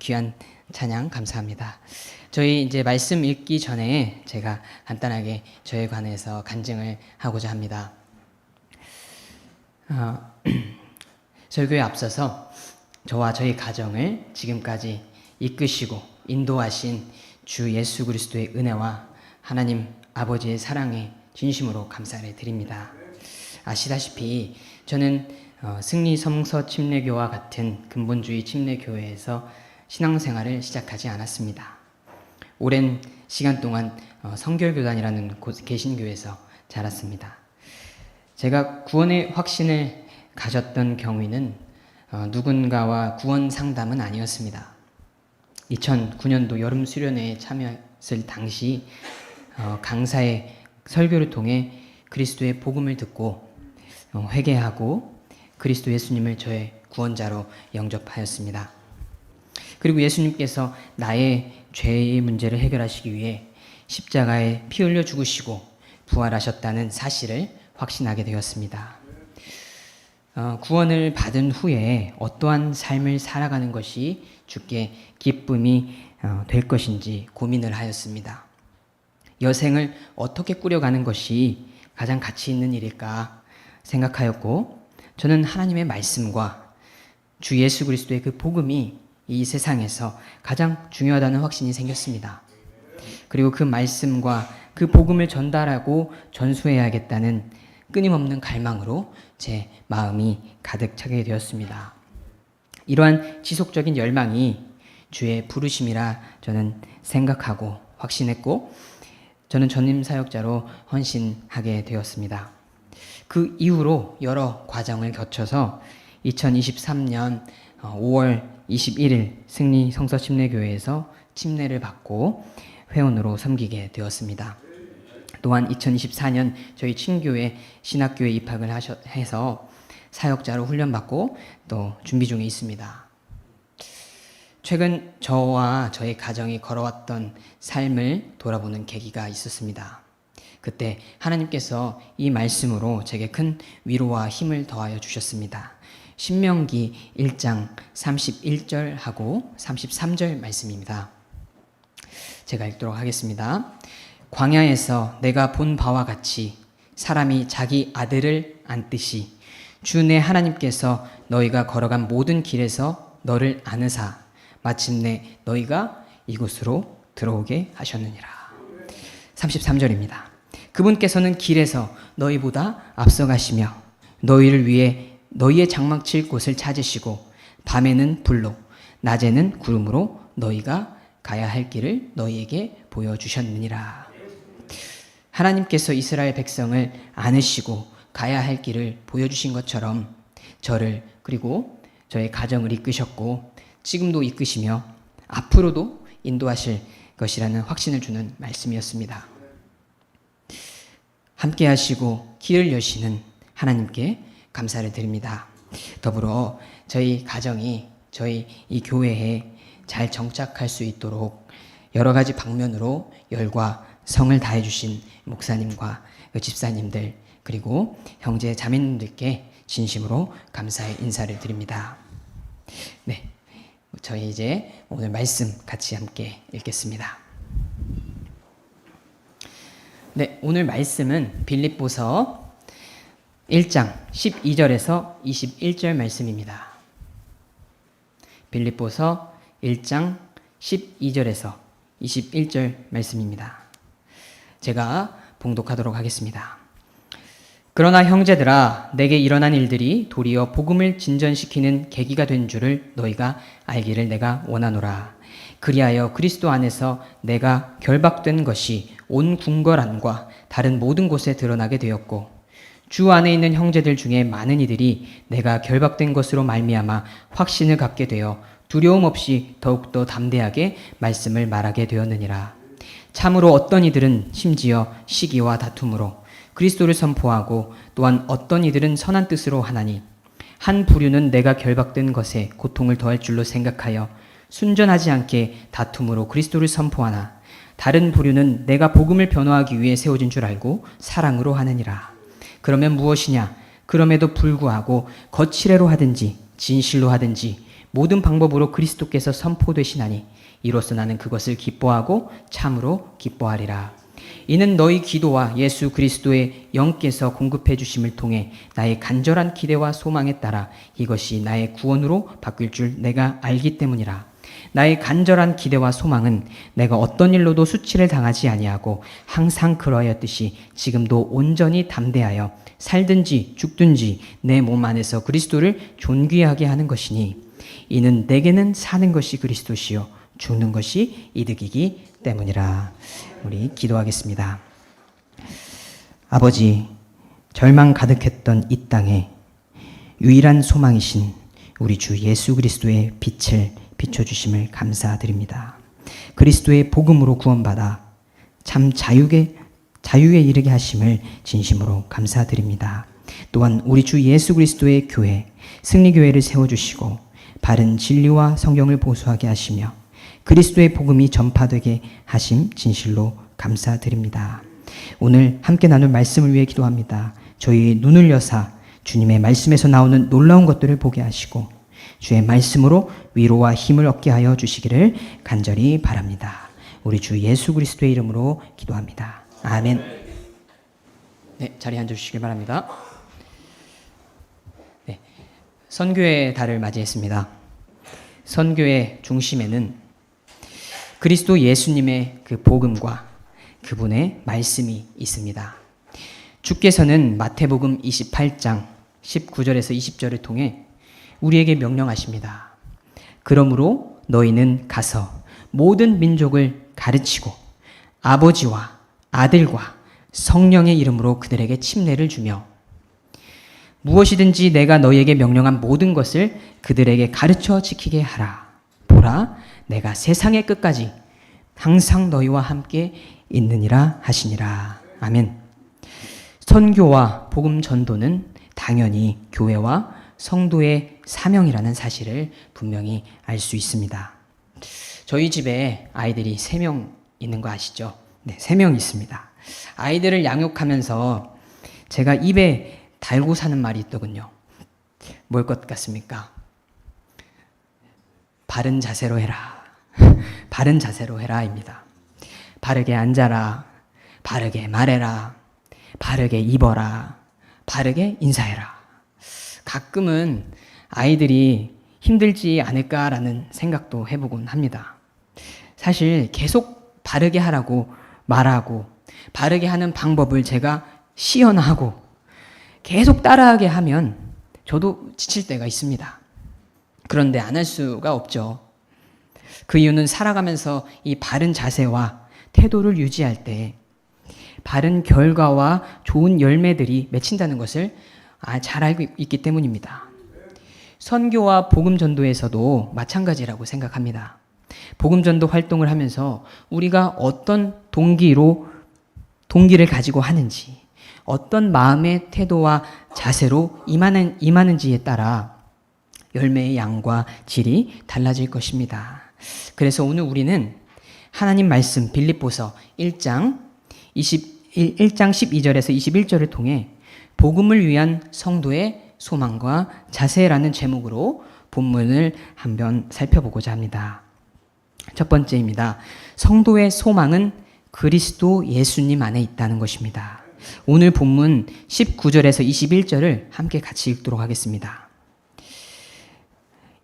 귀한 찬양 감사합니다. 저희 이제 말씀 읽기 전에 제가 간단하게 저에 관해서 간증을 하고자 합니다. 저희 교회 앞서서 저와 저희 가정을 지금까지 이끄시고 인도하신 주 예수 그리스도의 은혜와 하나님 아버지의 사랑에 진심으로 감사를 드립니다. 아시다시피 저는 승리 성서 침례교와 같은 근본주의 침례교회에서 신앙생활을 시작하지 않았습니다. 오랜 시간 동안 성결교단이라는 개신교에서 자랐습니다. 제가 구원의 확신을 가졌던 경위는 누군가와 구원 상담은 아니었습니다. 2009년도 여름 수련회에 참여했을 당시 강사의 설교를 통해 그리스도의 복음을 듣고 회개하고 그리스도 예수님을 저의 구원자로 영접하였습니다. 그리고 예수님께서 나의 죄의 문제를 해결하시기 위해 십자가에 피 흘려 죽으시고 부활하셨다는 사실을 확신하게 되었습니다. 구원을 받은 후에 어떠한 삶을 살아가는 것이 주께 기쁨이 될 것인지 고민을 하였습니다. 여생을 어떻게 꾸려가는 것이 가장 가치 있는 일일까 생각하였고, 저는 하나님의 말씀과 주 예수 그리스도의 그 복음이 이 세상에서 가장 중요하다는 확신이 생겼습니다. 그리고 그 말씀과 그 복음을 전달하고 전수해야겠다는 끊임없는 갈망으로 제 마음이 가득 차게 되었습니다. 이러한 지속적인 열망이 주의 부르심이라 저는 생각하고 확신했고, 저는 전임 사역자로 헌신하게 되었습니다. 그 이후로 여러 과정을 거쳐서 2023년 5월 21일 승리 성서 침례교회에서 침례를 받고 회원으로 섬기게 되었습니다. 또한 2024년 저희 친교회 신학교에 입학을 해서 사역자로 훈련받고 또 준비 중에 있습니다. 최근 저와 저희 가정이 걸어왔던 삶을 돌아보는 계기가 있었습니다. 그때 하나님께서 이 말씀으로 제게 큰 위로와 힘을 더하여 주셨습니다. 신명기 1장 31절하고 33절 말씀입니다. 제가 읽도록 하겠습니다. 광야에서 내가 본 바와 같이 사람이 자기 아들을 안듯이 주 내 하나님께서 너희가 걸어간 모든 길에서 너를 안으사 마침내 너희가 이곳으로 들어오게 하셨느니라. 33절입니다. 그분께서는 길에서 너희보다 앞서가시며 너희를 위해 너희의 장막 칠 곳을 찾으시고 밤에는 불로 낮에는 구름으로 너희가 가야 할 길을 너희에게 보여주셨느니라. 하나님께서 이스라엘 백성을 안으시고 가야 할 길을 보여주신 것처럼 저를 그리고 저의 가정을 이끄셨고 지금도 이끄시며 앞으로도 인도하실 것이라는 확신을 주는 말씀이었습니다. 함께 하시고 길을 여시는 하나님께 감사를 드립니다. 더불어 저희 가정이 저희 이 교회에 잘 정착할 수 있도록 여러 가지 방면으로 열과 성을 다해 주신 목사님과 집사님들 그리고 형제 자매님들께 진심으로 감사의 인사를 드립니다. 네, 저희 이제 오늘 말씀 같이 함께 읽겠습니다. 네, 오늘 말씀은 빌립보서 1장 12절에서 21절 말씀입니다. 빌립보서 1장 12절에서 21절 말씀입니다. 제가 봉독하도록 하겠습니다. 그러나 형제들아, 내게 일어난 일들이 도리어 복음을 진전시키는 계기가 된 줄을 너희가 알기를 내가 원하노라. 그리하여 그리스도 안에서 내가 결박된 것이 온 궁궐안과 다른 모든 곳에 드러나게 되었고 주 안에 있는 형제들 중에 많은 이들이 내가 결박된 것으로 말미암아 확신을 갖게 되어 두려움 없이 더욱더 담대하게 말씀을 말하게 되었느니라. 참으로 어떤 이들은 심지어 시기와 다툼으로 그리스도를 선포하고 또한 어떤 이들은 선한 뜻으로 하나니 한 부류는 내가 결박된 것에 고통을 더할 줄로 생각하여 순전하지 않게 다툼으로 그리스도를 선포하나 다른 부류는 내가 복음을 변호하기 위해 세워진 줄 알고 사랑으로 하느니라. 그러면 무엇이냐? 그럼에도 불구하고 거칠애로 하든지 진실로 하든지 모든 방법으로 그리스도께서 선포되시나니 이로써 나는 그것을 기뻐하고 참으로 기뻐하리라. 이는 너희 기도와 예수 그리스도의 영께서 공급해 주심을 통해 나의 간절한 기대와 소망에 따라 이것이 나의 구원으로 바뀔 줄 내가 알기 때문이라. 나의 간절한 기대와 소망은 내가 어떤 일로도 수치를 당하지 아니하고 항상 그러하였듯이 지금도 온전히 담대하여 살든지 죽든지 내 몸 안에서 그리스도를 존귀하게 하는 것이니 이는 내게는 사는 것이 그리스도시요 죽는 것이 이득이기 때문이라. 우리 기도하겠습니다. 아버지, 절망 가득했던 이 땅에 유일한 소망이신 우리 주 예수 그리스도의 빛을 비춰주심을 감사드립니다. 그리스도의 복음으로 구원받아 참 자유에 이르게 하심을 진심으로 감사드립니다. 또한 우리 주 예수 그리스도의 교회, 승리교회를 세워주시고 바른 진리와 성경을 보수하게 하시며 그리스도의 복음이 전파되게 하심 진실로 감사드립니다. 오늘 함께 나눌 말씀을 위해 기도합니다. 저희 눈을 여사 주님의 말씀에서 나오는 놀라운 것들을 보게 하시고 주의 말씀으로 위로와 힘을 얻게 하여 주시기를 간절히 바랍니다. 우리 주 예수 그리스도의 이름으로 기도합니다. 아멘. 네, 자리에 앉아주시길 바랍니다. 네, 선교의 달을 맞이했습니다. 선교의 중심에는 그리스도 예수님의 그 복음과 그분의 말씀이 있습니다. 주께서는 마태복음 28장 19절에서 20절을 통해 우리에게 명령하십니다. 그러므로 너희는 가서 모든 민족을 가르치고 아버지와 아들과 성령의 이름으로 그들에게 침례를 주며 무엇이든지 내가 너희에게 명령한 모든 것을 그들에게 가르쳐 지키게 하라. 보라, 내가 세상의 끝까지 항상 너희와 함께 있느니라 하시니라. 아멘. 선교와 복음 전도는 당연히 교회와 성도의 사명이라는 사실을 분명히 알 수 있습니다. 저희 집에 아이들이 3명 있는 거 아시죠? 네, 3명 있습니다. 아이들을 양육하면서 제가 입에 달고 사는 말이 있더군요. 뭘 것 같습니까? 바른 자세로 해라. 바른 자세로 해라입니다. 바르게 앉아라. 바르게 말해라. 바르게 입어라. 바르게 인사해라. 가끔은 아이들이 힘들지 않을까라는 생각도 해보곤 합니다. 사실 계속 바르게 하라고 말하고 바르게 하는 방법을 제가 시연하고 계속 따라하게 하면 저도 지칠 때가 있습니다. 그런데 안 할 수가 없죠. 그 이유는 살아가면서 이 바른 자세와 태도를 유지할 때 바른 결과와 좋은 열매들이 맺힌다는 것을 잘 알고 있기 때문입니다. 선교와 복음 전도에서도 마찬가지라고 생각합니다. 복음 전도 활동을 하면서 우리가 어떤 동기를 가지고 하는지, 어떤 마음의 태도와 자세로 임하는지에 따라 열매의 양과 질이 달라질 것입니다. 그래서 오늘 우리는 하나님 말씀 빌립보서 1장 12절에서 21절을 통해 복음을 위한 성도의 소망과 자세라는 제목으로 본문을 한번 살펴보고자 합니다. 첫 번째입니다. 성도의 소망은 그리스도 예수님 안에 있다는 것입니다. 오늘 본문 19절에서 21절을 함께 같이 읽도록 하겠습니다.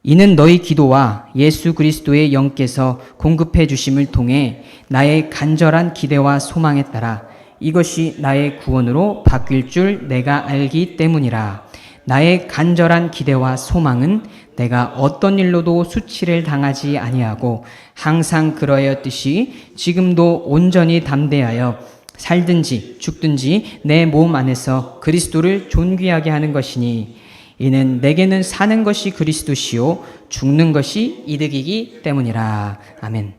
이는 너희 기도와 예수 그리스도의 영께서 공급해 주심을 통해 나의 간절한 기대와 소망에 따라 이것이 나의 구원으로 바뀔 줄 내가 알기 때문이라. 나의 간절한 기대와 소망은 내가 어떤 일로도 수치를 당하지 아니하고 항상 그러하였듯이 지금도 온전히 담대하여 살든지 죽든지 내 몸 안에서 그리스도를 존귀하게 하는 것이니 이는 내게는 사는 것이 그리스도시요 죽는 것이 이득이기 때문이라. 아멘.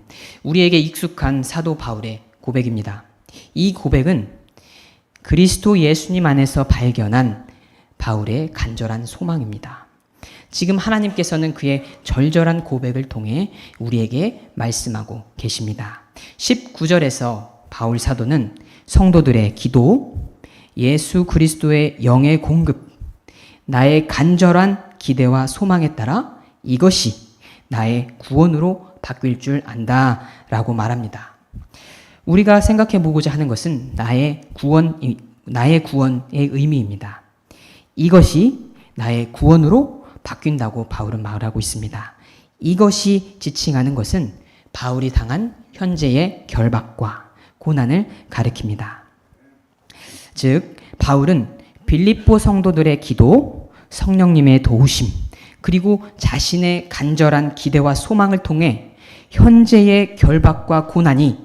우리에게 익숙한 사도 바울의 고백입니다. 이 고백은 그리스도 예수님 안에서 발견한 바울의 간절한 소망입니다. 지금 하나님께서는 그의 절절한 고백을 통해 우리에게 말씀하고 계십니다. 19절에서 바울 사도는 성도들의 기도, 예수 그리스도의 영의 공급, 나의 간절한 기대와 소망에 따라 이것이 나의 구원으로 바뀔 줄 안다 라고 말합니다. 우리가 생각해 보고자 하는 것은 나의 구원의 의미입니다. 이것이 나의 구원으로 바뀐다고 바울은 말하고 있습니다. 이것이 지칭하는 것은 바울이 당한 현재의 결박과 고난을 가리킵니다. 즉, 바울은 빌립보 성도들의 기도, 성령님의 도우심, 그리고 자신의 간절한 기대와 소망을 통해 현재의 결박과 고난이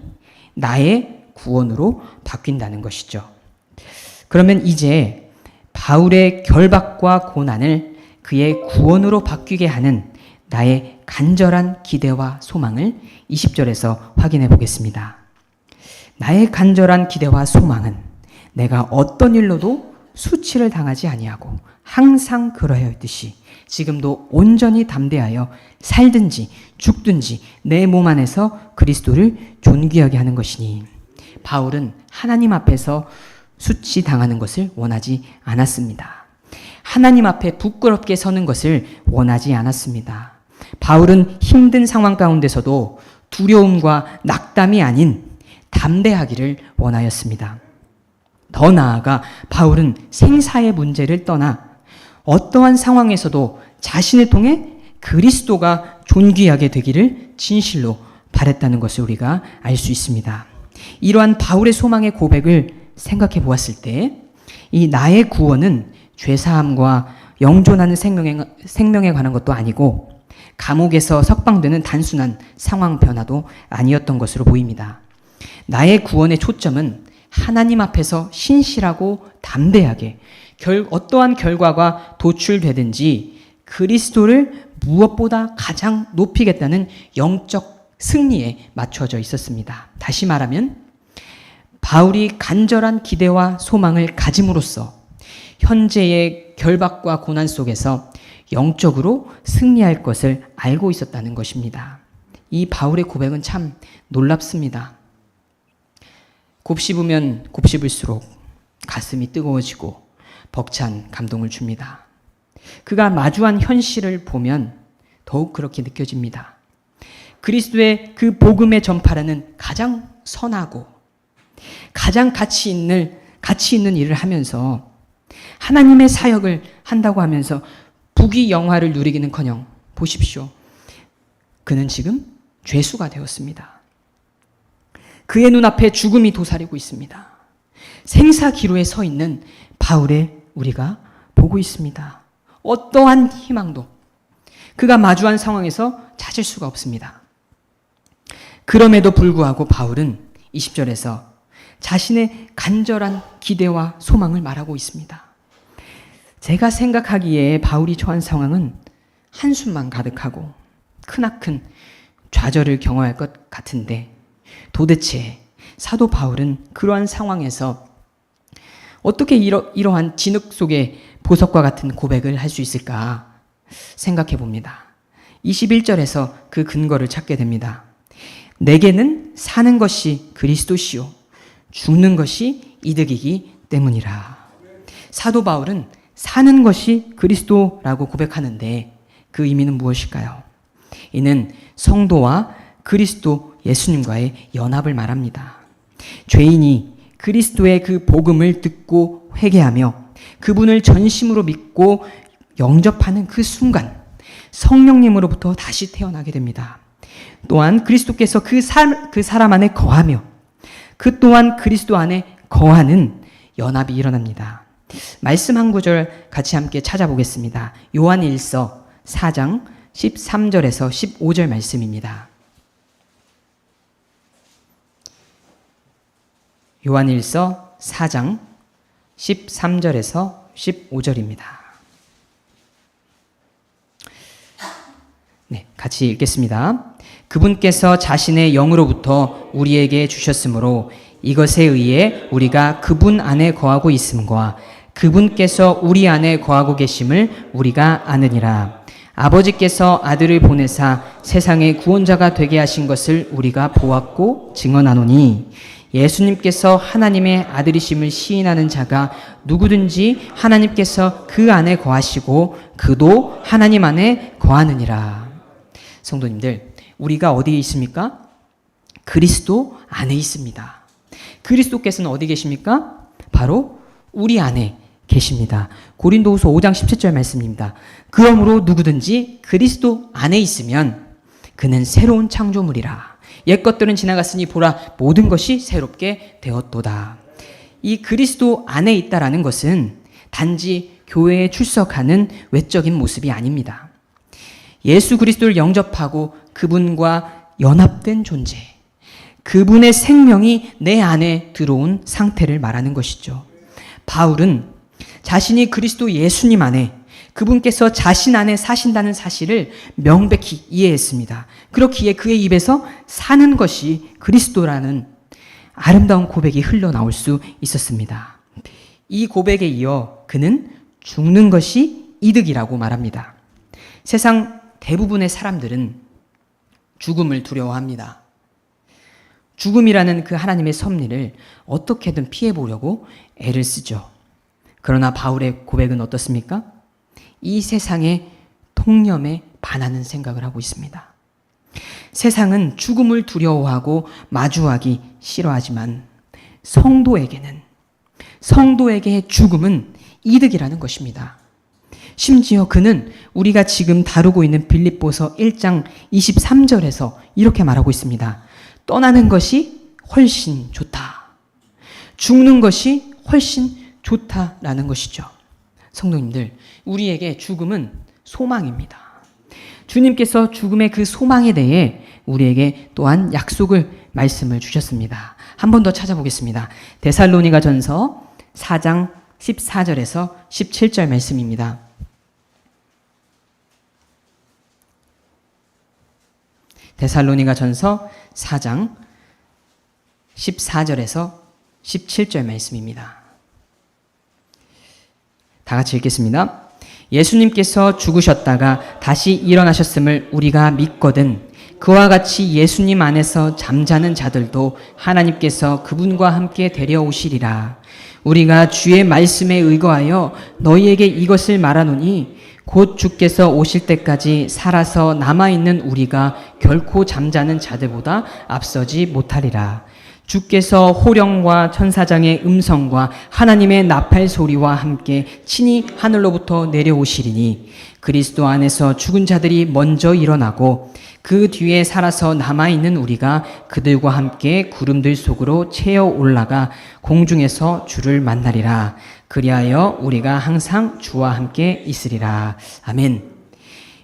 나의 구원으로 바뀐다는 것이죠. 그러면 이제 바울의 결박과 고난을 그의 구원으로 바뀌게 하는 나의 간절한 기대와 소망을 20절에서 확인해 보겠습니다. 나의 간절한 기대와 소망은 내가 어떤 일로도 수치를 당하지 아니하고 항상 그러하였듯이 지금도 온전히 담대하여 살든지 죽든지 내 몸 안에서 그리스도를 존귀하게 하는 것이니, 바울은 하나님 앞에서 수치 당하는 것을 원하지 않았습니다. 하나님 앞에 부끄럽게 서는 것을 원하지 않았습니다. 바울은 힘든 상황 가운데서도 두려움과 낙담이 아닌 담대하기를 원하였습니다. 더 나아가 바울은 생사의 문제를 떠나 어떠한 상황에서도 자신을 통해 그리스도가 존귀하게 되기를 진실로 바랬다는 것을 우리가 알 수 있습니다. 이러한 바울의 소망의 고백을 생각해 보았을 때 이 나의 구원은 죄사함과 영존하는 생명에 관한 것도 아니고 감옥에서 석방되는 단순한 상황 변화도 아니었던 것으로 보입니다. 나의 구원의 초점은 하나님 앞에서 신실하고 담대하게 어떠한 결과가 도출되든지 그리스도를 무엇보다 가장 높이겠다는 영적 승리에 맞춰져 있었습니다. 다시 말하면 바울이 간절한 기대와 소망을 가짐으로써 현재의 결박과 고난 속에서 영적으로 승리할 것을 알고 있었다는 것입니다. 이 바울의 고백은 참 놀랍습니다. 곱씹으면 곱씹을수록 가슴이 뜨거워지고 벅찬 감동을 줍니다. 그가 마주한 현실을 보면 더욱 그렇게 느껴집니다. 그리스도의 그 복음의 전파라는 가장 선하고 가장 가치 있는 일을 하면서 하나님의 사역을 한다고 하면서 부귀영화를 누리기는커녕 보십시오. 그는 지금 죄수가 되었습니다. 그의 눈앞에 죽음이 도사리고 있습니다. 생사기로에 서 있는 바울의 우리가 보고 있습니다. 어떠한 희망도 그가 마주한 상황에서 찾을 수가 없습니다. 그럼에도 불구하고 바울은 20절에서 자신의 간절한 기대와 소망을 말하고 있습니다. 제가 생각하기에 바울이 처한 상황은 한숨만 가득하고 크나큰 좌절을 경험할 것 같은데, 도대체 사도 바울은 그러한 상황에서 어떻게 이러한 진흙 속의 보석과 같은 고백을 할 수 있을까 생각해 봅니다. 21절에서 그 근거를 찾게 됩니다. 내게는 사는 것이 그리스도시요 죽는 것이 이득이기 때문이라. 사도 바울은 사는 것이 그리스도라고 고백하는데 그 의미는 무엇일까요? 이는 성도와 그리스도 예수님과의 연합을 말합니다. 죄인이 그리스도의 그 복음을 듣고 회개하며 그분을 전심으로 믿고 영접하는 그 순간 성령님으로부터 다시 태어나게 됩니다. 또한 그리스도께서 그 사람 안에 거하며 그 또한 그리스도 안에 거하는 연합이 일어납니다. 말씀 한 구절 같이 함께 찾아보겠습니다. 요한일서 4장 13절에서 15절 말씀입니다. 요한일서 4장 13절에서 15절입니다. 네, 같이 읽겠습니다. 그분께서 자신의 영으로부터 우리에게 주셨으므로 이것에 의해 우리가 그분 안에 거하고 있음과 그분께서 우리 안에 거하고 계심을 우리가 아느니라. 아버지께서 아들을 보내사 세상의 구원자가 되게 하신 것을 우리가 보았고 증언하노니 예수님께서 하나님의 아들이심을 시인하는 자가 누구든지 하나님께서 그 안에 거하시고 그도 하나님 안에 거하느니라. 성도님들, 우리가 어디에 있습니까? 그리스도 안에 있습니다. 그리스도께서는 어디 계십니까? 바로 우리 안에 계십니다. 고린도후서 5장 17절 말씀입니다. 그러므로 누구든지 그리스도 안에 있으면 그는 새로운 창조물이라. 옛 것들은 지나갔으니 보라, 모든 것이 새롭게 되었도다. 이 그리스도 안에 있다라는 것은 단지 교회에 출석하는 외적인 모습이 아닙니다. 예수 그리스도를 영접하고 그분과 연합된 존재, 그분의 생명이 내 안에 들어온 상태를 말하는 것이죠. 바울은 자신이 그리스도 예수님 안에, 그분께서 자신 안에 사신다는 사실을 명백히 이해했습니다. 그렇기에 그의 입에서 사는 것이 그리스도라는 아름다운 고백이 흘러나올 수 있었습니다. 이 고백에 이어 그는 죽는 것이 이득이라고 말합니다. 세상 대부분의 사람들은 죽음을 두려워합니다. 죽음이라는 그 하나님의 섭리를 어떻게든 피해보려고 애를 쓰죠. 그러나 바울의 고백은 어떻습니까? 이 세상의 통념에 반하는 생각을 하고 있습니다. 세상은 죽음을 두려워하고 마주하기 싫어하지만 성도에게의 죽음은 이득이라는 것입니다. 심지어 그는 우리가 지금 다루고 있는 빌립보서 1장 23절에서 이렇게 말하고 있습니다. 떠나는 것이 훨씬 좋다. 죽는 것이 훨씬 좋다라는 것이죠. 성도님들, 우리에게 죽음은 소망입니다. 주님께서 죽음의 그 소망에 대해 우리에게 또한 말씀을 주셨습니다. 한 번 더 찾아보겠습니다. 데살로니가 전서 4장 14절에서 17절 말씀입니다. 데살로니가 전서 4장 14절에서 17절 말씀입니다. 다 같이 읽겠습니다. 예수님께서 죽으셨다가 다시 일어나셨음을 우리가 믿거든 그와 같이 예수님 안에서 잠자는 자들도 하나님께서 그분과 함께 데려오시리라. 우리가 주의 말씀에 의거하여 너희에게 이것을 말하노니 곧 주께서 오실 때까지 살아서 남아있는 우리가 결코 잠자는 자들보다 앞서지 못하리라. 주께서 호령과 천사장의 음성과 하나님의 나팔 소리와 함께 친히 하늘로부터 내려오시리니 그리스도 안에서 죽은 자들이 먼저 일어나고 그 뒤에 살아서 남아있는 우리가 그들과 함께 구름들 속으로 채어 올라가 공중에서 주를 만나리라. 그리하여 우리가 항상 주와 함께 있으리라. 아멘.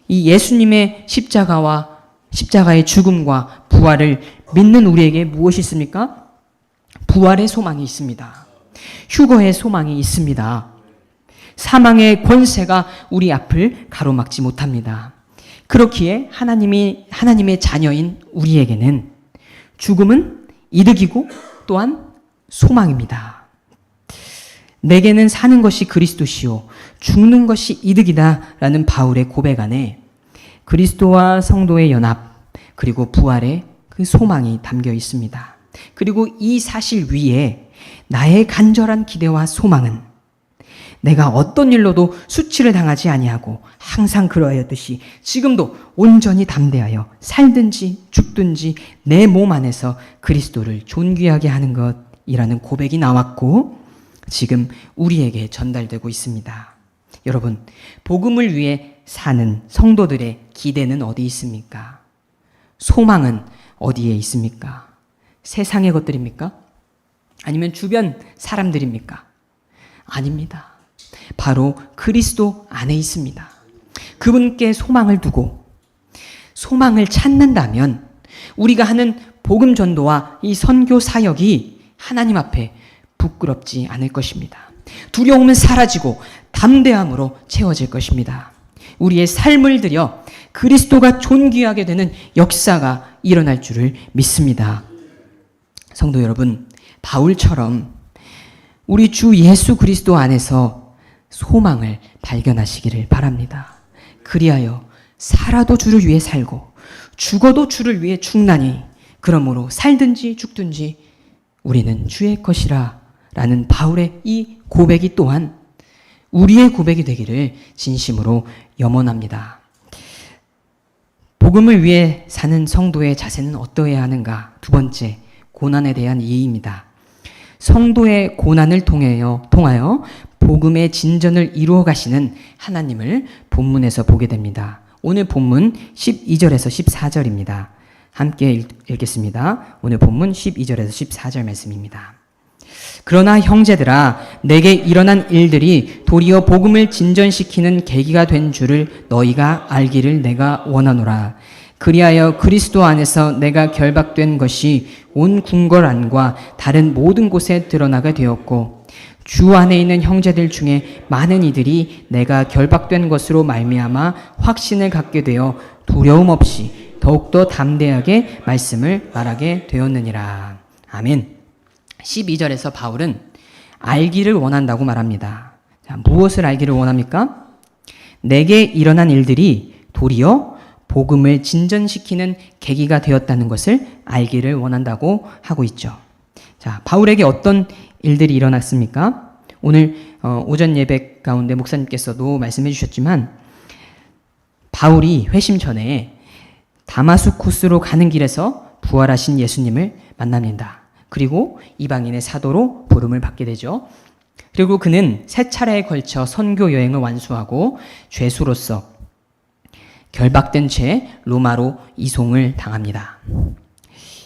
이 예수님의 십자가의 죽음과 부활을 믿는 우리에게 무엇이 있습니까? 부활의 소망이 있습니다. 휴거의 소망이 있습니다. 사망의 권세가 우리 앞을 가로막지 못합니다. 그렇기에 하나님의 자녀인 우리에게는 죽음은 이득이고 또한 소망입니다. 내게는 사는 것이 그리스도시요 죽는 것이 이득이다 라는 바울의 고백 안에 그리스도와 성도의 연합 그리고 부활의 그 소망이 담겨 있습니다. 그리고 이 사실 위에 나의 간절한 기대와 소망은 내가 어떤 일로도 수치를 당하지 아니하고 항상 그러하였듯이 지금도 온전히 담대하여 살든지 죽든지 내 몸 안에서 그리스도를 존귀하게 하는 것이라는 고백이 나왔고 지금 우리에게 전달되고 있습니다. 여러분, 복음을 위해 사는 성도들의 기대는 어디 있습니까? 소망은 어디에 있습니까? 세상의 것들입니까? 아니면 주변 사람들입니까? 아닙니다. 바로 그리스도 안에 있습니다. 그분께 소망을 두고 소망을 찾는다면 우리가 하는 복음 전도와 이 선교 사역이 하나님 앞에 부끄럽지 않을 것입니다. 두려움은 사라지고 담대함으로 채워질 것입니다. 우리의 삶을 들여 그리스도가 존귀하게 되는 역사가 일어날 줄을 믿습니다. 성도 여러분, 바울처럼 우리 주 예수 그리스도 안에서 소망을 발견하시기를 바랍니다. 그리하여 살아도 주를 위해 살고 죽어도 주를 위해 죽나니 그러므로 살든지 죽든지 우리는 주의 것이라 라는 바울의 이 고백이 또한 우리의 고백이 되기를 진심으로 염원합니다. 복음을 위해 사는 성도의 자세는 어떠해야 하는가? 두 번째, 고난에 대한 이해입니다. 성도의 고난을 통하여 복음의 진전을 이루어 가시는 하나님을 본문에서 보게 됩니다. 오늘 본문 12절에서 14절입니다. 함께 읽겠습니다. 오늘 본문 12절에서 14절 말씀입니다. 그러나 형제들아, 내게 일어난 일들이 도리어 복음을 진전시키는 계기가 된 줄을 너희가 알기를 내가 원하노라. 그리하여 그리스도 안에서 내가 결박된 것이 온 궁궐 안과 다른 모든 곳에 드러나게 되었고, 주 안에 있는 형제들 중에 많은 이들이 내가 결박된 것으로 말미암아 확신을 갖게 되어 두려움 없이 더욱더 담대하게 말씀을 말하게 되었느니라. 아멘. 12절에서 바울은 알기를 원한다고 말합니다. 자, 무엇을 알기를 원합니까? 내게 일어난 일들이 도리어 복음을 진전시키는 계기가 되었다는 것을 알기를 원한다고 하고 있죠. 자, 바울에게 어떤 일들이 일어났습니까? 오늘 오전 예배 가운데 목사님께서도 말씀해 주셨지만 바울이 회심 전에 다마스쿠스로 가는 길에서 부활하신 예수님을 만납니다. 그리고 이방인의 사도로 부름을 받게 되죠. 그리고 그는 세 차례에 걸쳐 선교 여행을 완수하고 죄수로서 결박된 채 로마로 이송을 당합니다.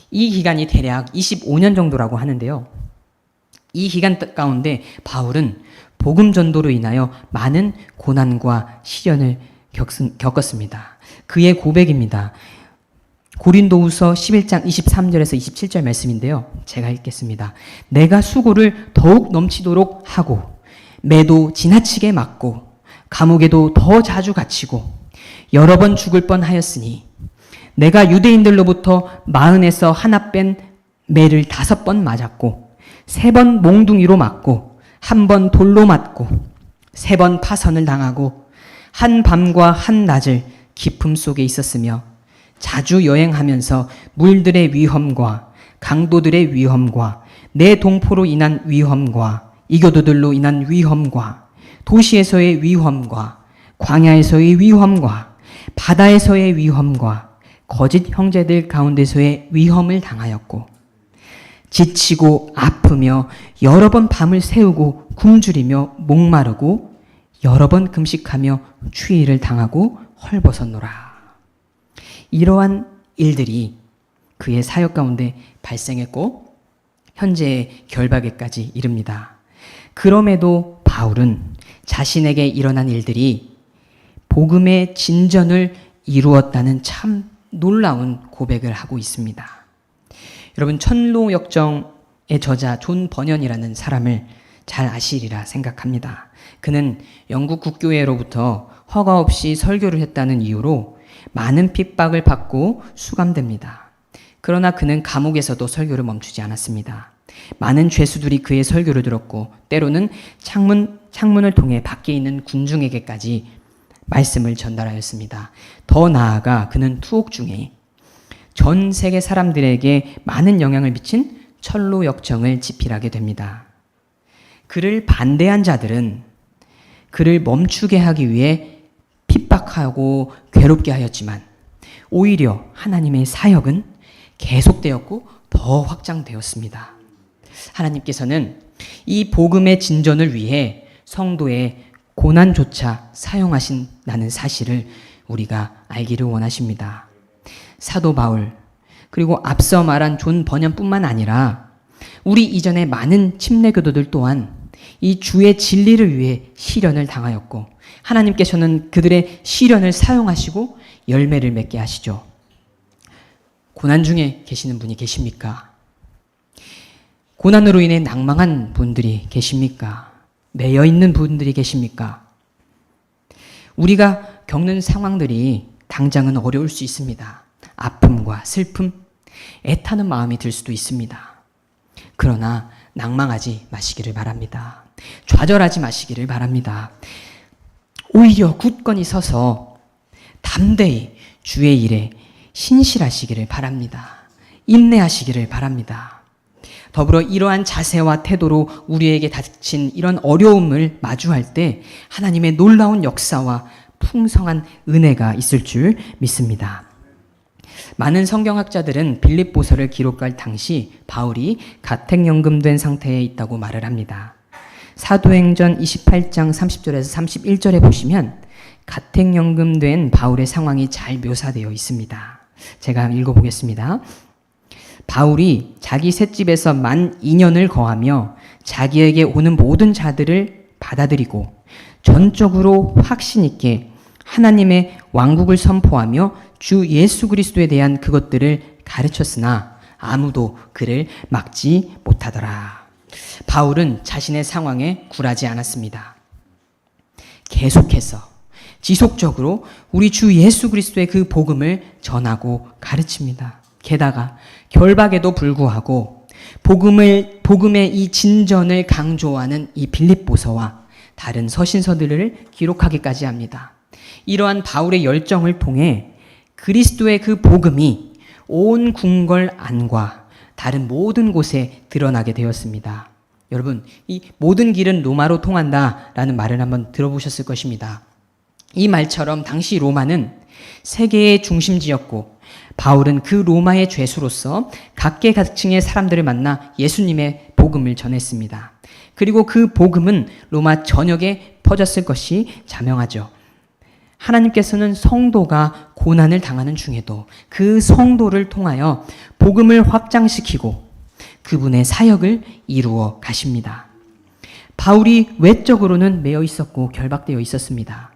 이 기간이 대략 25년 정도라고 하는데요. 이 기간 가운데 바울은 복음 전도로 인하여 많은 고난과 시련을 겪었습니다. 그의 고백입니다. 고린도후서 11장 23절에서 27절 말씀인데요. 제가 읽겠습니다. 내가 수고를 더욱 넘치도록 하고 매도 지나치게 맞고 감옥에도 더 자주 갇히고 여러 번 죽을 뻔하였으니 내가 유대인들로부터 마흔에서 하나 뺀 매를 5번 맞았고 3번 몽둥이로 맞고 1번 돌로 맞고 3번 파선을 당하고 한 밤과 한 낮을 깊음 속에 있었으며 자주 여행하면서 물들의 위험과 강도들의 위험과 내 동포로 인한 위험과 이교도들로 인한 위험과 도시에서의 위험과 광야에서의 위험과 바다에서의 위험과 거짓 형제들 가운데서의 위험을 당하였고 지치고 아프며 여러 번 밤을 새우고 굶주리며 목마르고 여러 번 금식하며 추위를 당하고 헐벗었노라. 이러한 일들이 그의 사역 가운데 발생했고 현재의 결박에까지 이릅니다. 그럼에도 바울은 자신에게 일어난 일들이 복음의 진전을 이루었다는 참 놀라운 고백을 하고 있습니다. 여러분, 천로역정의 저자 존 버년이라는 사람을 잘 아시리라 생각합니다. 그는 영국 국교회로부터 허가 없이 설교를 했다는 이유로 많은 핍박을 받고 수감됩니다. 그러나 그는 감옥에서도 설교를 멈추지 않았습니다. 많은 죄수들이 그의 설교를 들었고 때로는 창문을 통해 밖에 있는 군중에게까지 말씀을 전달하였습니다. 더 나아가 그는 투옥 중에 전 세계 사람들에게 많은 영향을 미친 철로 역정을 집필하게 됩니다. 그를 반대한 자들은 그를 멈추게 하기 위해 핍박하고 괴롭게 하였지만 오히려 하나님의 사역은 계속되었고 더 확장되었습니다. 하나님께서는 이 복음의 진전을 위해 성도의 고난조차 사용하신다는 사실을 우리가 알기를 원하십니다. 사도 바울 그리고 앞서 말한 존 버년뿐만 아니라 우리 이전의 많은 침례교도들 또한 이 주의 진리를 위해 시련을 당하였고 하나님께서는 그들의 시련을 사용하시고 열매를 맺게 하시죠. 고난 중에 계시는 분이 계십니까? 고난으로 인해 낭망한 분들이 계십니까? 매여 있는 분들이 계십니까? 우리가 겪는 상황들이 당장은 어려울 수 있습니다. 아픔과 슬픔, 애타는 마음이 들 수도 있습니다. 그러나 낭망하지 마시기를 바랍니다. 좌절하지 마시기를 바랍니다. 오히려 굳건히 서서 담대히 주의 일에 신실하시기를 바랍니다. 인내하시기를 바랍니다. 더불어 이러한 자세와 태도로 우리에게 닥친 이런 어려움을 마주할 때 하나님의 놀라운 역사와 풍성한 은혜가 있을 줄 믿습니다. 많은 성경학자들은 빌립보서를 기록할 당시 바울이 가택연금된 상태에 있다고 말을 합니다. 사도행전 28장 30절에서 31절에 보시면 가택연금된 바울의 상황이 잘 묘사되어 있습니다. 제가 읽어보겠습니다. 바울이 자기 셋집에서 만 2년을 거하며 자기에게 오는 모든 자들을 받아들이고 전적으로 확신 있게 하나님의 왕국을 선포하며 주 예수 그리스도에 대한 그것들을 가르쳤으나 아무도 그를 막지 못하더라. 바울은 자신의 상황에 굴하지 않았습니다. 계속해서 지속적으로 우리 주 예수 그리스도의 그 복음을 전하고 가르칩니다. 게다가 결박에도 불구하고 복음의 이 진전을 강조하는 이 빌립보서와 다른 서신서들을 기록하기까지 합니다. 이러한 바울의 열정을 통해 그리스도의 그 복음이 온 궁궐 안과 다른 모든 곳에 드러나게 되었습니다. 여러분, 이 모든 길은 로마로 통한다라는 말을 한번 들어보셨을 것입니다. 이 말처럼 당시 로마는 세계의 중심지였고 바울은 그 로마의 죄수로서 각계각층의 사람들을 만나 예수님의 복음을 전했습니다. 그리고 그 복음은 로마 전역에 퍼졌을 것이 자명하죠. 하나님께서는 성도가 고난을 당하는 중에도 그 성도를 통하여 복음을 확장시키고 그분의 사역을 이루어 가십니다. 바울이 외적으로는 매여 있었고 결박되어 있었습니다.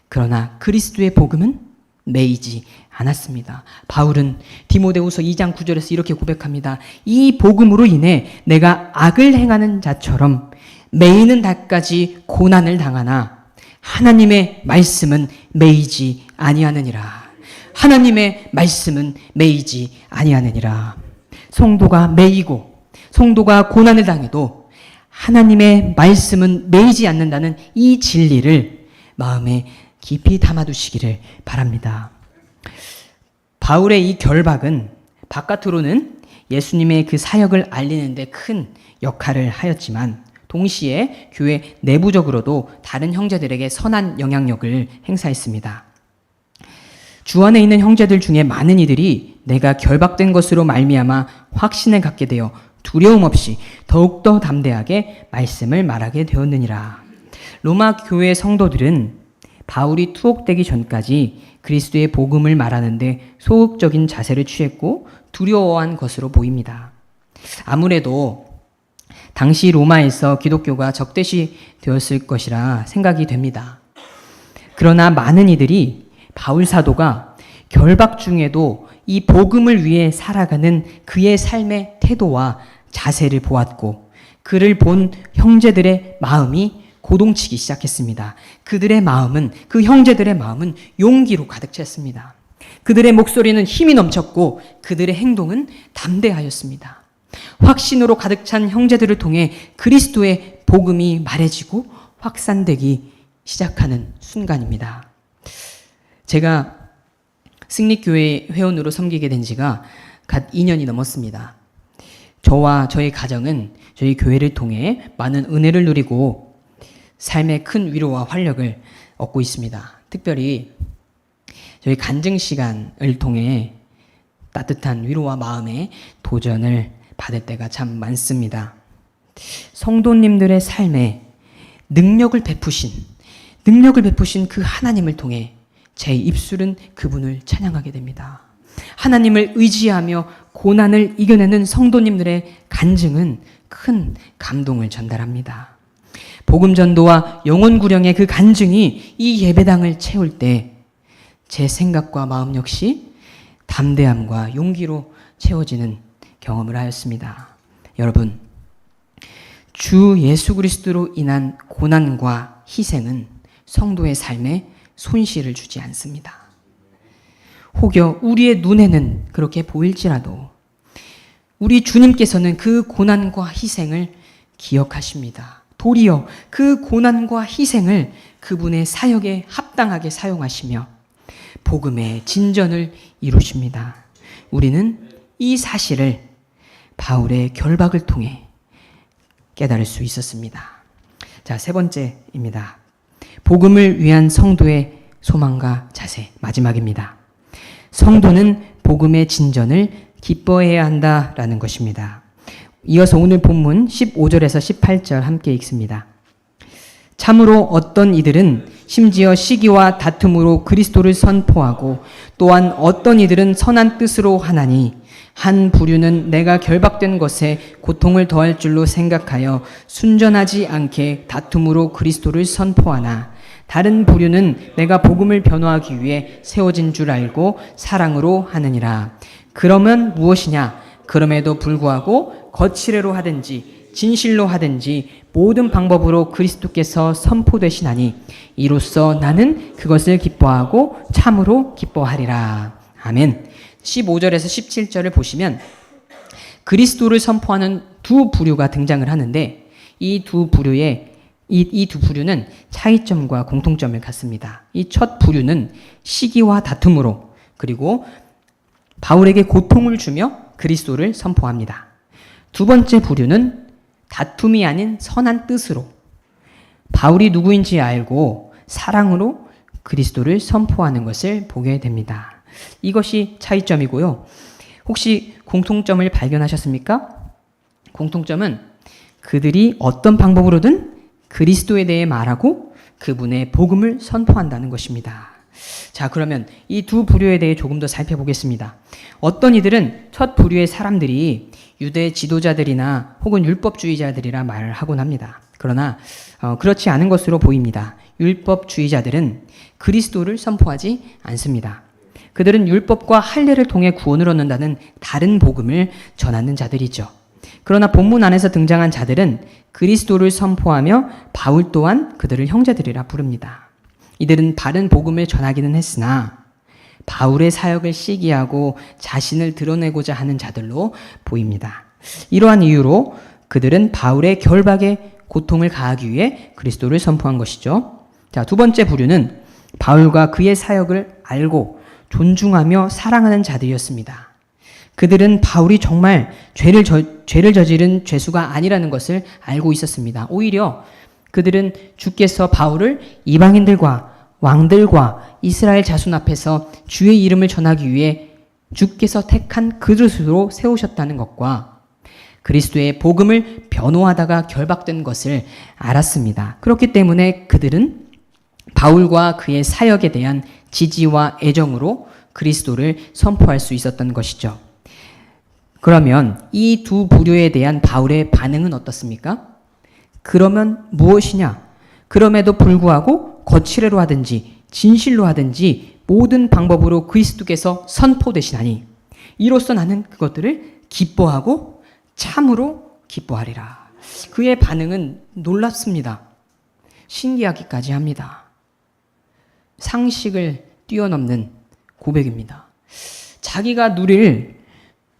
그러나 그리스도의 복음은 매이지 않았습니다. 바울은 디모데후서 2장 9절에서 이렇게 고백합니다. 이 복음으로 인해 내가 악을 행하는 자처럼 매이는 날까지 고난을 당하나 하나님의 말씀은 매이지 아니하느니라. 하나님의 말씀은 매이지 아니하느니라. 성도가 매이고 성도가 고난을 당해도 하나님의 말씀은 매이지 않는다는 이 진리를 마음에 깊이 담아두시기를 바랍니다. 바울의 이 결박은 바깥으로는 예수님의 그 사역을 알리는 데 큰 역할을 하였지만 동시에 교회 내부적으로도 다른 형제들에게 선한 영향력을 행사했습니다. 주 안에 있는 형제들 중에 많은 이들이 내가 결박된 것으로 말미암아 확신을 갖게 되어 두려움 없이 더욱더 담대하게 말씀을 말하게 되었느니라. 로마 교회 성도들은 바울이 투옥되기 전까지 그리스도의 복음을 말하는데 소극적인 자세를 취했고 두려워한 것으로 보입니다. 아무래도 당시 로마에서 기독교가 적대시 되었을 것이라 생각이 됩니다. 그러나 많은 이들이 바울 사도가 결박 중에도 이 복음을 위해 살아가는 그의 삶의 태도와 자세를 보았고 그를 본 형제들의 마음이 고동치기 시작했습니다. 그들의 마음은, 그 형제들의 마음은 용기로 가득 찼습니다. 그들의 목소리는 힘이 넘쳤고 그들의 행동은 담대하였습니다. 확신으로 가득 찬 형제들을 통해 그리스도의 복음이 말해지고 확산되기 시작하는 순간입니다. 제가 승리교회 회원으로 섬기게 된 지가 갓 2년이 넘었습니다. 저와 저희 가정은 저희 교회를 통해 많은 은혜를 누리고 삶의 큰 위로와 활력을 얻고 있습니다. 특별히 저희 간증 시간을 통해 따뜻한 위로와 마음의 도전을 받을 때가 참 많습니다. 성도님들의 삶에 능력을 베푸신 그 하나님을 통해 제 입술은 그분을 찬양하게 됩니다. 하나님을 의지하며 고난을 이겨내는 성도님들의 간증은 큰 감동을 전달합니다. 복음 전도와 영혼 구령의 그 간증이 이 예배당을 채울 때 제 생각과 마음 역시 담대함과 용기로 채워지는 경험을 하였습니다. 여러분, 주 예수 그리스도로 인한 고난과 희생은 성도의 삶에 손실을 주지 않습니다. 혹여 우리의 눈에는 그렇게 보일지라도 우리 주님께서는 그 고난과 희생을 기억하십니다. 도리어 그 고난과 희생을 그분의 사역에 합당하게 사용하시며 복음의 진전을 이루십니다. 우리는 이 사실을 바울의 결박을 통해 깨달을 수 있었습니다. 자, 세 번째입니다. 복음을 위한 성도의 소망과 자세, 마지막입니다. 성도는 복음의 진전을 기뻐해야 한다라는 것입니다. 이어서 오늘 본문 15절에서 18절 함께 읽습니다. 참으로 어떤 이들은 심지어 시기와 다툼으로 그리스도를 선포하고 또한 어떤 이들은 선한 뜻으로 하나니 한 부류는 내가 결박된 것에 고통을 더할 줄로 생각하여 순전하지 않게 다툼으로 그리스도를 선포하나 다른 부류는 내가 복음을 변호하기 위해 세워진 줄 알고 사랑으로 하느니라. 그러면 무엇이냐? 그럼에도 불구하고 거칠애로 하든지 진실로 하든지 모든 방법으로 그리스도께서 선포되시나니 이로써 나는 그것을 기뻐하고 참으로 기뻐하리라. 아멘. 15절에서 17절을 보시면 그리스도를 선포하는 두 부류가 등장을 하는데 이 두 부류는 차이점과 공통점을 갖습니다. 이 첫 부류는 시기와 다툼으로 그리고 바울에게 고통을 주며 그리스도를 선포합니다. 두 번째 부류는 다툼이 아닌 선한 뜻으로 바울이 누구인지 알고 사랑으로 그리스도를 선포하는 것을 보게 됩니다. 이것이 차이점이고요. 혹시 공통점을 발견하셨습니까? 공통점은 그들이 어떤 방법으로든 그리스도에 대해 말하고 그분의 복음을 선포한다는 것입니다. 자, 그러면 이 두 부류에 대해 조금 더 살펴보겠습니다. 어떤 이들은 첫 부류의 사람들이 유대 지도자들이나 혹은 율법주의자들이라 말을 하곤 합니다. 그러나 그렇지 않은 것으로 보입니다. 율법주의자들은 그리스도를 선포하지 않습니다. 그들은 율법과 할례를 통해 구원을 얻는다는 다른 복음을 전하는 자들이죠. 그러나 본문 안에서 등장한 자들은 그리스도를 선포하며 바울 또한 그들을 형제들이라 부릅니다. 이들은 바른 복음을 전하기는 했으나 바울의 사역을 시기하고 자신을 드러내고자 하는 자들로 보입니다. 이러한 이유로 그들은 바울의 결박에 고통을 가하기 위해 그리스도를 선포한 것이죠. 자, 두 번째 부류는 바울과 그의 사역을 알고 존중하며 사랑하는 자들이었습니다. 그들은 바울이 정말 죄를 저지른 죄수가 아니라는 것을 알고 있었습니다. 오히려 그들은 주께서 바울을 이방인들과 왕들과 이스라엘 자손 앞에서 주의 이름을 전하기 위해 주께서 택한 그릇으로 세우셨다는 것과 그리스도의 복음을 변호하다가 결박된 것을 알았습니다. 그렇기 때문에 그들은 바울과 그의 사역에 대한 지지와 애정으로 그리스도를 선포할 수 있었던 것이죠. 그러면 이 두 부류에 대한 바울의 반응은 어떻습니까? 그러면 무엇이냐? 그럼에도 불구하고 거칠애로 하든지 진실로 하든지 모든 방법으로 그리스도께서 선포되시나니 이로써 나는 그것들을 기뻐하고 참으로 기뻐하리라. 그의 반응은 놀랍습니다. 신기하기까지 합니다. 상식을 뛰어넘는 고백입니다. 자기가 누릴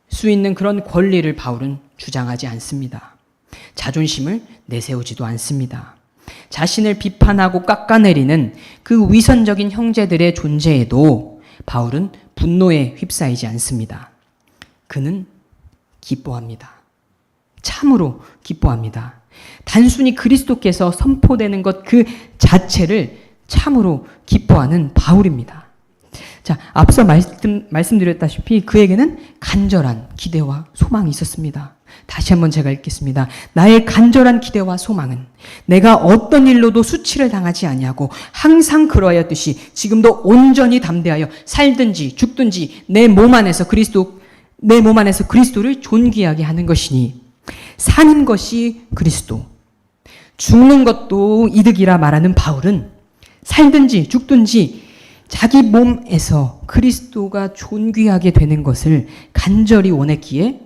수 있는 그런 권리를 바울은 주장하지 않습니다. 자존심을 내세우지도 않습니다. 자신을 비판하고 깎아내리는 그 위선적인 형제들의 존재에도 바울은 분노에 휩싸이지 않습니다. 그는 기뻐합니다. 참으로 기뻐합니다. 단순히 그리스도께서 선포되는 것 그 자체를 참으로 기뻐하는 바울입니다. 자, 앞서 말씀드렸다시피 그에게는 간절한 기대와 소망이 있었습니다. 다시 한번 제가 읽겠습니다. 나의 간절한 기대와 소망은 내가 어떤 일로도 수치를 당하지 아니하고 항상 그러하였듯이 지금도 온전히 담대하여 살든지 죽든지 내 몸 안에서 그리스도를 존귀하게 하는 것이니 사는 것이 그리스도, 죽는 것도 이득이라 말하는 바울은 살든지 죽든지 자기 몸에서 그리스도가 존귀하게 되는 것을 간절히 원했기에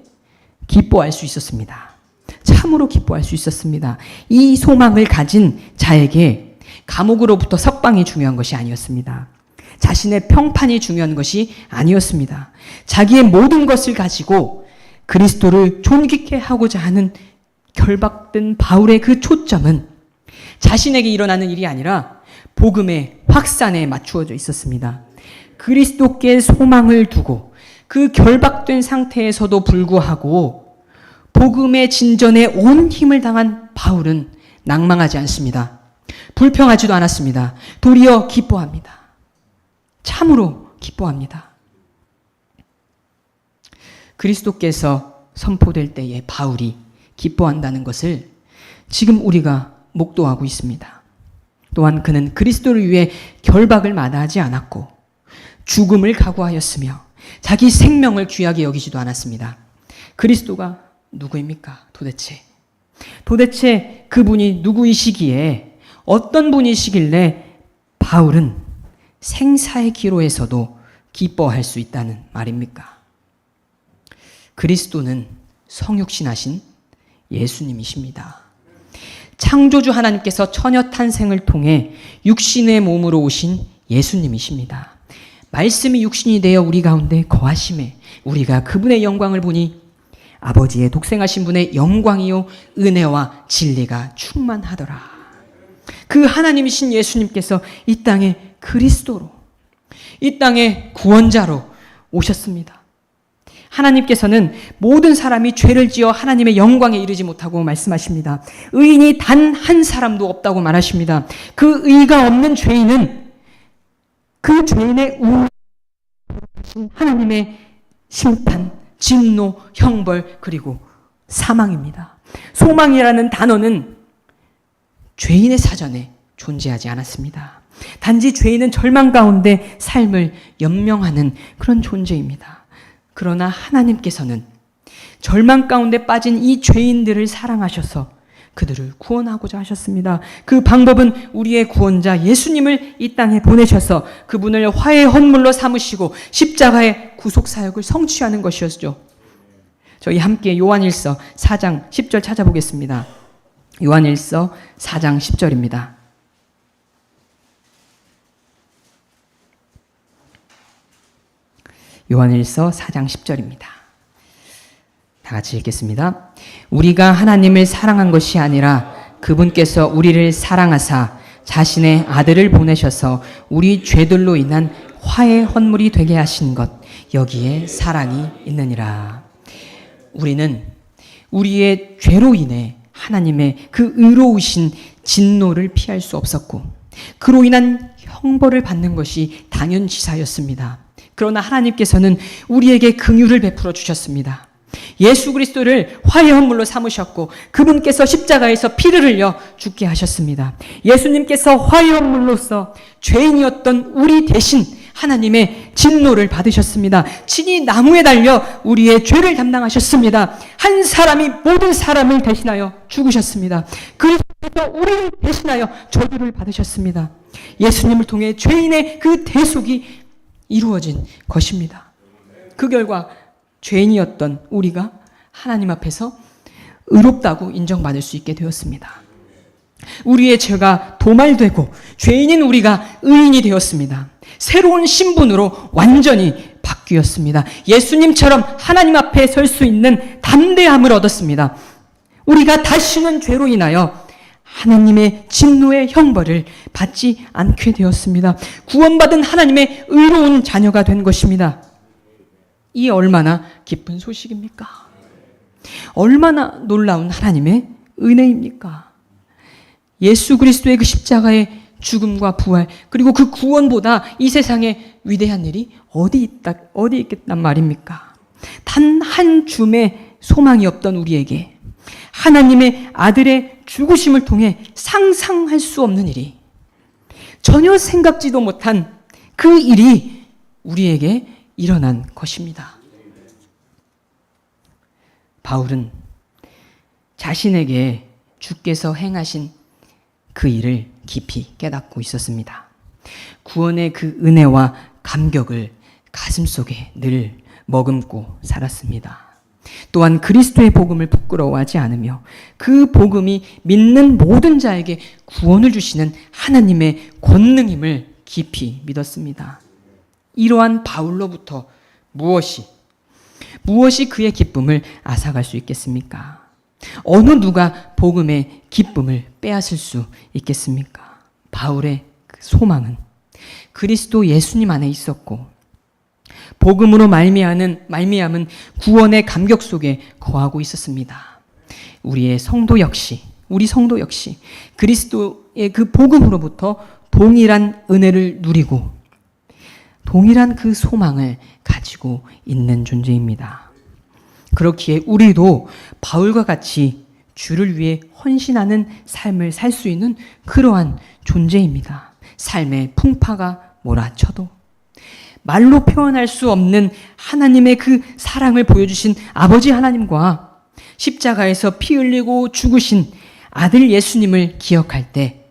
기뻐할 수 있었습니다. 참으로 기뻐할 수 있었습니다. 이 소망을 가진 자에게 감옥으로부터 석방이 중요한 것이 아니었습니다. 자신의 평판이 중요한 것이 아니었습니다. 자기의 모든 것을 가지고 그리스도를 존귀케 하고자 하는 결박된 바울의 그 초점은 자신에게 일어나는 일이 아니라 복음의 확산에 맞추어져 있었습니다. 그리스도께 소망을 두고 그 결박된 상태에서도 불구하고 복음의 진전에 온 힘을 당한 바울은 낭망하지 않습니다. 불평하지도 않았습니다. 도리어 기뻐합니다. 참으로 기뻐합니다. 그리스도께서 선포될 때에 바울이 기뻐한다는 것을 지금 우리가 목도하고 있습니다. 또한 그는 그리스도를 위해 결박을 마다하지 않았고 죽음을 각오하였으며 자기 생명을 귀하게 여기지도 않았습니다. 그리스도가 누구입니까? 도대체 그분이 누구이시기에 어떤 분이시길래 바울은 생사의 기로에서도 기뻐할 수 있다는 말입니까? 그리스도는 성육신하신 예수님이십니다. 창조주 하나님께서 처녀 탄생을 통해 육신의 몸으로 오신 예수님이십니다. 말씀이 육신이 되어 우리 가운데 거하심에 우리가 그분의 영광을 보니 아버지의 독생하신 분의 영광이요 은혜와 진리가 충만하더라. 그 하나님이신 예수님께서 이 땅에 그리스도로, 이 땅에 구원자로 오셨습니다. 하나님께서는 모든 사람이 죄를 지어 하나님의 영광에 이르지 못하고 말씀하십니다. 의인이 단 한 사람도 없다고 말하십니다. 그 의가 없는 죄인은 그 죄인의 하나님의 심판, 진노, 형벌, 그리고 사망입니다. 소망이라는 단어는 죄인의 사전에 존재하지 않았습니다. 단지 죄인은 절망 가운데 삶을 연명하는 그런 존재입니다. 그러나 하나님께서는 절망 가운데 빠진 이 죄인들을 사랑하셔서 그들을 구원하고자 하셨습니다. 그 방법은 우리의 구원자 예수님을 이 땅에 보내셔서 그분을 화해 헌물로 삼으시고 십자가의 구속사역을 성취하는 것이었죠. 저희 함께 요한일서 4장 10절 찾아보겠습니다. 요한일서 4장 10절입니다. 요한일서 4장 10절입니다. 다 같이 읽겠습니다. 우리가 하나님을 사랑한 것이 아니라 그분께서 우리를 사랑하사 자신의 아들을 보내셔서 우리 죄들로 인한 화해 헌물이 되게 하신 것, 여기에 사랑이 있느니라. 우리는 우리의 죄로 인해 하나님의 그 의로우신 진노를 피할 수 없었고 그로 인한 형벌을 받는 것이 당연지사였습니다. 그러나 하나님께서는 우리에게 긍휼을 베풀어 주셨습니다. 예수 그리스도를 화해 헌물로 삼으셨고 그분께서 십자가에서 피를 흘려 죽게 하셨습니다. 예수님께서 화해 헌물로서 죄인이었던 우리 대신 하나님의 진노를 받으셨습니다. 친히 나무에 달려 우리의 죄를 담당하셨습니다. 한 사람이 모든 사람을 대신하여 죽으셨습니다. 그리스도께서 우리를 대신하여 저주를 받으셨습니다. 예수님을 통해 죄인의 그 대속이 이루어진 것입니다. 그 결과 죄인이었던 우리가 하나님 앞에서 의롭다고 인정받을 수 있게 되었습니다. 우리의 죄가 도말되고 죄인인 우리가 의인이 되었습니다. 새로운 신분으로 완전히 바뀌었습니다. 예수님처럼 하나님 앞에 설 수 있는 담대함을 얻었습니다. 우리가 다시는 죄로 인하여 하나님의 진노의 형벌을 받지 않게 되었습니다. 구원받은 하나님의 의로운 자녀가 된 것입니다. 이 얼마나 기쁜 소식입니까? 얼마나 놀라운 하나님의 은혜입니까? 예수 그리스도의 그 십자가의 죽음과 부활, 그리고 그 구원보다 이 세상에 위대한 일이 어디 있겠단 말입니까? 단 한 줌의 소망이 없던 우리에게 하나님의 아들의 죽으심을 통해 상상할 수 없는 일이, 전혀 생각지도 못한 그 일이 우리에게 일어난 것입니다. 바울은 자신에게 주께서 행하신 그 일을 깊이 깨닫고 있었습니다. 구원의 그 은혜와 감격을 가슴속에 늘 머금고 살았습니다. 또한 그리스도의 복음을 부끄러워하지 않으며 그 복음이 믿는 모든 자에게 구원을 주시는 하나님의 권능임을 깊이 믿었습니다. 이러한 바울로부터 무엇이 그의 기쁨을 앗아갈 수 있겠습니까? 어느 누가 복음의 기쁨을 빼앗을 수 있겠습니까? 바울의 그 소망은 그리스도 예수님 안에 있었고 복음으로 말미암은 구원의 감격 속에 거하고 있었습니다. 우리 성도 역시 그리스도의 그 복음으로부터 동일한 은혜를 누리고 동일한 그 소망을 가지고 있는 존재입니다. 그렇기에 우리도 바울과 같이 주를 위해 헌신하는 삶을 살 수 있는 그러한 존재입니다. 삶의 풍파가 몰아쳐도 말로 표현할 수 없는 하나님의 그 사랑을 보여주신 아버지 하나님과 십자가에서 피 흘리고 죽으신 아들 예수님을 기억할 때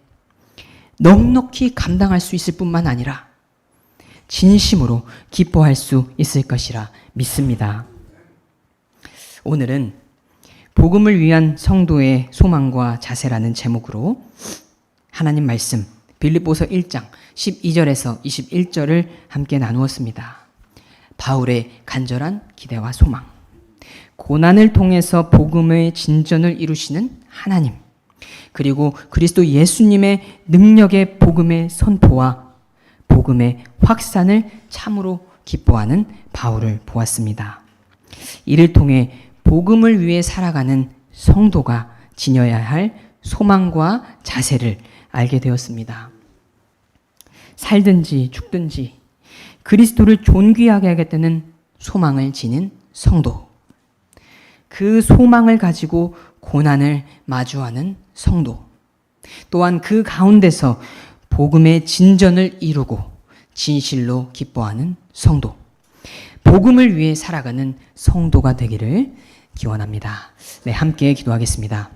넉넉히 감당할 수 있을 뿐만 아니라 진심으로 기뻐할 수 있을 것이라 믿습니다. 오늘은 복음을 위한 성도의 소망과 자세라는 제목으로 하나님 말씀 빌립보서 1장 12절에서 21절을 함께 나누었습니다. 바울의 간절한 기대와 소망, 고난을 통해서 복음의 진전을 이루시는 하나님, 그리고 그리스도 예수님의 능력의 복음의 선포와 복음의 확산을 참으로 기뻐하는 바울을 보았습니다. 이를 통해 복음을 위해 살아가는 성도가 지녀야 할 소망과 자세를 알게 되었습니다. 살든지 죽든지 그리스도를 존귀하게 하겠다는 소망을 지닌 성도, 그 소망을 가지고 고난을 마주하는 성도, 또한 그 가운데서 복음의 진전을 이루고 진실로 기뻐하는 성도, 복음을 위해 살아가는 성도가 되기를 기원합니다. 네, 함께 기도하겠습니다.